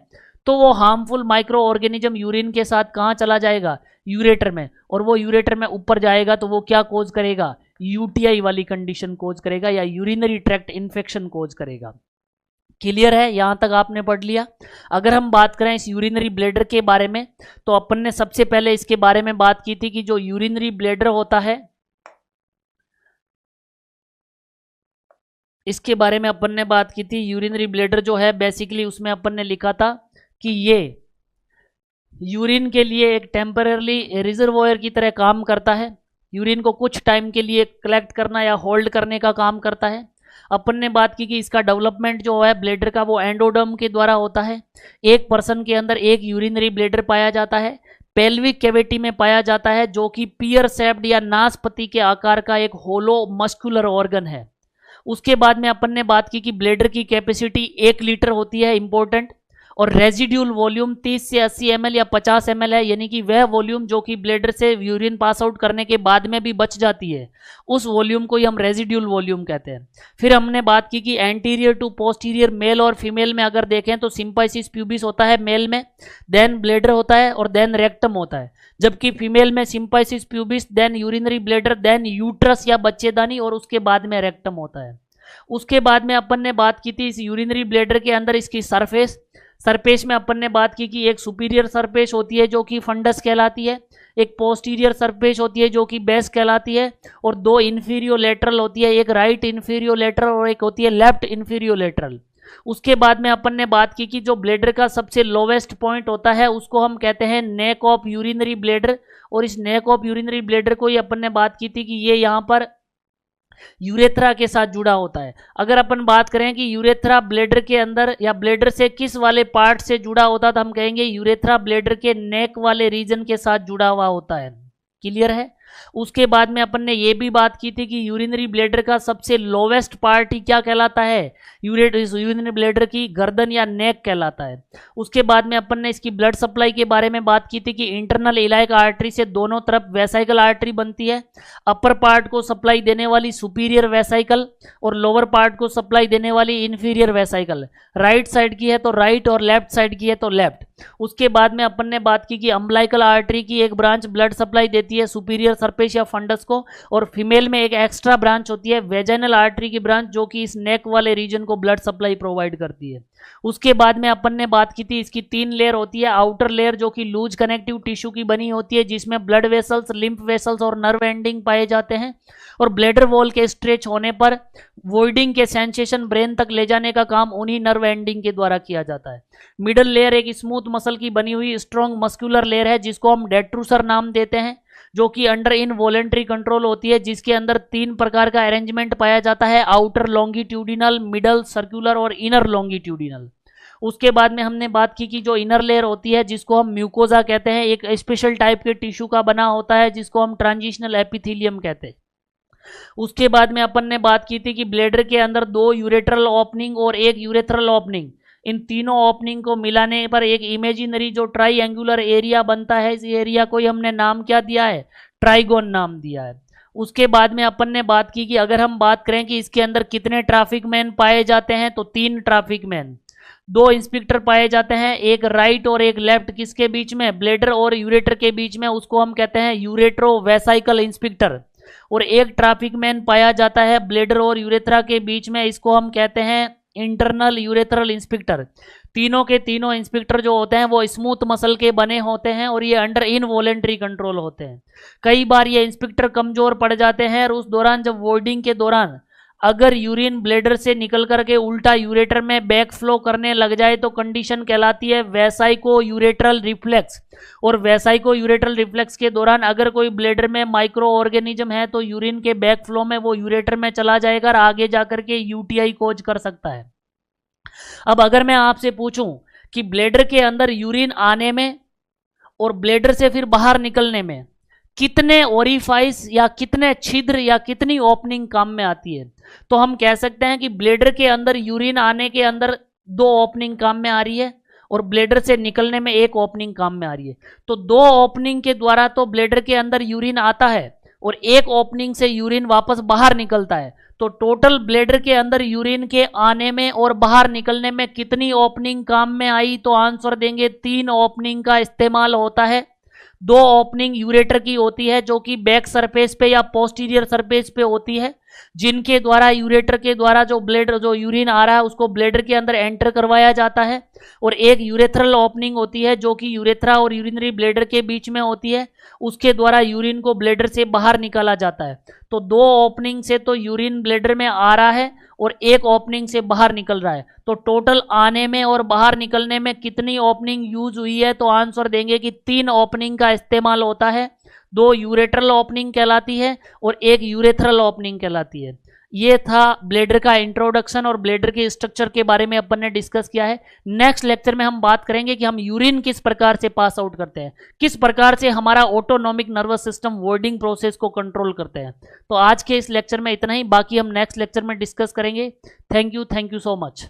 तो वो हार्मफुल माइक्रो ऑर्गेनिज्म यूरिन के साथ कहाँ चला जाएगा, यूरेटर में, और वो यूरेटर में ऊपर जाएगा तो वो क्या कोज करेगा, यूटीआई वाली कंडीशन कोज करेगा या यूरिनरी ट्रैक्ट इन्फेक्शन कोज करेगा। क्लियर है? यहां तक आपने पढ़ लिया। अगर हम बात करें इस यूरिनरी ब्लेडर के बारे में तो अपन ने सबसे पहले इसके बारे में बात की थी कि जो यूरिनरी ब्लेडर होता है इसके बारे में अपन ने बात की थी। यूरिनरी ब्लेडर जो है बेसिकली उसमें अपन ने लिखा था कि ये यूरिन के लिए एक टेम्पररी रिजर्वोयर की तरह काम करता है, यूरिन को कुछ टाइम के लिए कलेक्ट करना या होल्ड करने का काम करता है। अपन ने बात की कि इसका डेवलपमेंट जो है ब्लेडर का वो एंडोडर्म के द्वारा होता है। एक पर्सन के अंदर एक यूरिनरी ब्लेडर पाया जाता है, पेल्विक कैविटी में पाया जाता है, जो कि पियर शेप्ड या नाशपति के आकार का एक होलो मस्कुलर ऑर्गन है। उसके बाद में अपन ने बात की कि ब्लेडर की कैपेसिटी 1 लीटर होती है, इंपॉर्टेंट, और रेजिड्यूल वॉल्यूम 30 से 80 ml या 50 ml है, यानी कि वह वॉल्यूम जो कि ब्लेडर से यूरिन पास आउट करने के बाद में भी बच जाती है उस वॉल्यूम को ही हम रेजिड्यूल वॉल्यूम कहते हैं। फिर हमने बात की कि एंटीरियर टू पोस्टीरियर मेल और फीमेल में अगर देखें तो सिंपाइसिस प्यूबिस होता है मेल में, देन ब्लेडर होता है और देन रेक्टम होता है, जबकि फीमेल में symphysis pubis, then urinary bladder, then uterus या बच्चेदानी और उसके बाद में रेक्टम होता है। उसके बाद में अपन ने बात की थी इस यूरिनरी ब्लेडर के अंदर इसकी सरफेस में अपन ने बात की कि एक सुपीरियर सरफेस होती है जो कि फंडस कहलाती है, एक पोस्टीरियर सरफेस होती है जो कि बेस कहलाती है, और 2 इंफीरियो लेटरल होती है, एक राइट इंफीरियो लेटरल और एक होती है लेफ्ट इंफीरियो लेटरल। उसके बाद में अपन ने बात की कि जो ब्लेडर का सबसे लोवेस्ट पॉइंट होता है उसको हम कहते हैं नेक ऑफ यूरिनरी ब्लेडर, और इस नेक ऑफ यूरिनरी ब्लेडर को ही अपन ने बात की थी कि ये यहाँ पर यूरेथ्रा के साथ जुड़ा होता है। अगर अपन बात करें कि यूरेथ्रा ब्लेडर के अंदर या ब्लेडर से किस वाले पार्ट से जुड़ा होता तो हम कहेंगे यूरेथ्रा ब्लेडर के नेक वाले रीजन के साथ जुड़ा हुआ होता है। क्लियर है? उसके बाद में अपन ने ये भी बात की थी कि यूरिनरी ब्लेडर का सबसे लोवेस्ट पार्ट ही क्या कहलाता है, यूरिनरी ब्लेडर की गर्दन या नेक कहलाता है। उसके बाद में अपन ने इसकी ब्लड सप्लाई के बारे में बात की थी कि इंटरनल इलाइक आर्टरी से दोनों तरफ वेसाइकल आर्टरी बनती है, अपर पार्ट को सप्लाई देने वाली सुपीरियर वेसाइकल और लोअर पार्ट को सप्लाई देने वाली इंफीरियर वेसाइकल, राइट साइड की है तो राइट और लेफ्ट साइड की है तो लेफ्ट। उसके बाद में अपन ने बात की कि अम्बलाइकल आर्टरी की एक ब्रांच ब्लड सप्लाई देती है सुपीरियर सरफेस या फंडस को, और फीमेल में एक एक्स्ट्रा ब्रांच होती है वेजाइनल आर्टरी की ब्रांच जो कि इस नेक वाले रीजन को ब्लड सप्लाई प्रोवाइड करती है। उसके बाद में अपन ने बात की थी इसकी 3 लेयर होती है। आउटर लेयर जो कि लूज कनेक्टिव टिश्यू की बनी होती है जिसमें ब्लड वेसल्स, लिम्फ वेसल्स और नर्व एंडिंग पाए जाते हैं, और ब्लेडर वॉल के स्ट्रेच होने पर वॉइडिंग के सेंसेशन ब्रेन तक ले जाने का काम उन्हीं नर्व एंडिंग के द्वारा किया जाता है। मिडल लेयर एक स्मूथ मसल की बनी हुई स्ट्रॉन्ग मस्कुलर लेयर है जिसको हम डेट्रूसर नाम देते हैं, जो कि अंडर इनवॉलेंट्री कंट्रोल होती है, जिसके अंदर 3 प्रकार का अरेंजमेंट पाया जाता है, आउटर लॉन्गिट्यूडिनल, मिडल सर्कुलर और इनर लॉन्गिट्यूडिनल। उसके बाद में हमने बात की कि जो इनर लेयर होती है जिसको हम म्यूकोजा कहते हैं, एक स्पेशल टाइप के टिश्यू का बना होता है जिसको हम ट्रांजिशनल एपिथेलियम कहते हैं। उसके बाद में अपन ने बात की थी कि ब्लैडर के अंदर 2 यूरेट्रल ओपनिंग और 1 यूरेथ्रल ओपनिंग, इन तीनों ओपनिंग को मिलाने पर एक इमेजिनरी जो ट्राइएंगुलर एरिया बनता है, इस एरिया को ही हमने नाम क्या दिया है, ट्राइगोन नाम दिया है। उसके बाद में अपन ने बात की कि अगर हम बात करें कि इसके अंदर कितने ट्रैफिक मैन पाए जाते हैं, तो 3 ट्रैफिक मैन, 2 इंस्पेक्टर पाए जाते हैं, एक राइट और एक लेफ्ट, किसके बीच में, ब्लैडर और यूरेटर के बीच में, उसको हम कहते हैं यूरेट्रो वेसाइकल इंस्पेक्टर। और एक ट्रैफिक मैन पाया जाता है ब्लैडर और यूरेथ्रा के बीच में, इसको हम कहते हैं इंटरनल यूरेथ्रल इंस्पेक्टर। तीनों के तीनों इंस्पेक्टर जो होते हैं वो स्मूथ मसल के बने होते हैं और ये अंडर इनवॉलेंट्री कंट्रोल होते हैं। कई बार ये इंस्पेक्टर कमजोर पड़ जाते हैं और उस दौरान जब वॉर्डिंग के दौरान अगर यूरिन ब्लैडर से निकल करके उल्टा यूरेटर में बैक फ्लो करने लग जाए तो कंडीशन कहलाती है वेसाइको यूरेट्रल रिफ्लेक्स। और वेसाइको यूरेट्रल रिफ्लेक्स के दौरान अगर कोई ब्लैडर में माइक्रो ऑर्गेनिज्म है तो यूरिन के बैक फ्लो में वो यूरेटर में चला जाएगा और आगे जाकर के यूटीआई कोज कर सकता है। अब अगर मैं आपसे पूछूं कि ब्लैडर के अंदर यूरिन आने में और ब्लैडर से फिर बाहर निकलने में कितने ओरिफाइस या कितने छिद्र या कितनी ओपनिंग काम में आती है, तो हम कह सकते हैं कि ब्लैडर के अंदर यूरिन आने के अंदर 2 ओपनिंग काम में आ रही है और ब्लैडर से निकलने में 1 ओपनिंग काम में आ रही है। तो 2 ओपनिंग के द्वारा तो ब्लैडर के अंदर यूरिन आता है और 1 ओपनिंग से यूरिन वापस बाहर निकलता है। तो टोटल ब्लैडर के अंदर यूरिन के आने में और बाहर निकलने में कितनी ओपनिंग काम में आई, तो आंसर देंगे 3 ओपनिंग का इस्तेमाल होता है। 2 ओपनिंग यूरेटर की होती है जो कि बैक सरफेस पे या पोस्टीरियर सरफेस पे होती है, जिनके द्वारा यूरेटर के द्वारा जो ब्लैडर जो यूरिन आ रहा है उसको ब्लैडर के अंदर एंटर करवाया जाता है। और एक यूरेथ्रल ओपनिंग होती है जो कि यूरेथ्रा और यूरिनरी ब्लैडर के बीच में होती है, उसके द्वारा यूरिन को ब्लैडर से बाहर निकाला जाता है। तो 2 ओपनिंग से तो यूरिन ब्लैडर में आ रहा है और 1 ओपनिंग से बाहर निकल रहा है। तो टोटल आने में और बाहर निकलने में कितनी ओपनिंग यूज हुई है, तो आंसर देंगे कि 3 ओपनिंग का इस्तेमाल होता है। 2 यूरेट्रल ओपनिंग कहलाती है और 1 यूरेथ्रल ओपनिंग कहलाती है। ये था ब्लैडर का इंट्रोडक्शन और ब्लैडर के स्ट्रक्चर के बारे में अपन ने डिस्कस किया है। नेक्स्ट लेक्चर में हम बात करेंगे कि हम यूरिन किस प्रकार से पास आउट करते हैं, किस प्रकार से हमारा autonomic nervous system wandering process को कंट्रोल करते हैं। तो आज के इस लेक्चर में इतना ही, बाकी हम नेक्स्ट लेक्चर में डिस्कस करेंगे। Thank you so much.